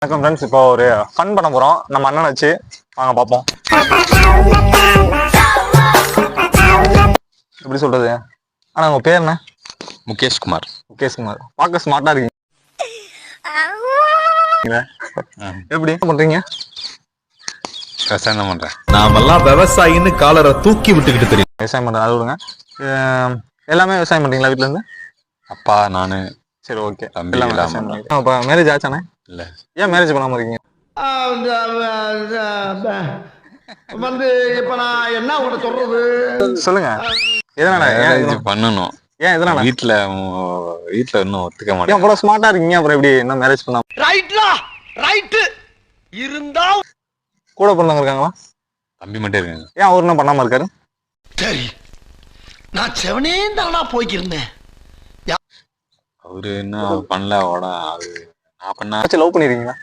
வணக்கம் ஃப்ரெண்ட்ஸ். இப்போ ஒரு ஃபன் பண்ண போகிறோம் நம்ம அண்ணனை வச்சு. வாங்க பார்ப்போம். எப்படி சொல்றது? ஆனால் உங்கள் பேர் என்ன? முகேஷ் குமார். முகேஷ் குமார். பார்க்க ஸ்மார்ட்டாக இருக்கீங்க. எப்படி பண்ணுறீங்க? விவசாயம் தான் பண்றேன். நாமெல்லாம் விவசாயின்னு காலரை தூக்கி விட்டுக்கிட்டு தெரியும். விவசாயம் பண்ணுறேன், அது விடுங்க. எல்லாமே விவசாயம் பண்ணுறீங்களா வீட்டிலேருந்து? அப்பா நானு. சரி, ஓகே. தம்பி எல்லாமே எல்லாம் விவசாயம் பண்ணுறீங்க. இப்போ மேரேஜ் ஆச்சானே? இல்ல. ஏன் மேரேஜ் பண்ணாமல் இருக்கீங்க? வந்து இப்ப நான் என்ன உங்கள்கிட்ட சொல்றது? சொல்லுங்க. எதனால? மேரேஜ் பண்ணணும். ஏன் எதனால? வீட்டுல இன்னும் ஒத்துக்க ஏன் மாட்டேன். அவ்வளோ ஸ்மார்ட்டாக இருக்கீங்க, அப்புறம் எப்படி என்ன மேரேஜ் பண்ணாம? ரைட்லா ரைட் இருந்தா கூட பிறந்தவங்க இருக்காங்களா? தம்பி மட்டும் இருக்காங்க. ஏன் அவர் என்ன பண்ணாமல் இருக்காரு? சரி, நான் செவனே தானா போய்க்கிருந்தேன். அவரு என்ன பண்ணல. அவரு நான் பண்ணா லவ் பண்ணிருக்கீங்களா?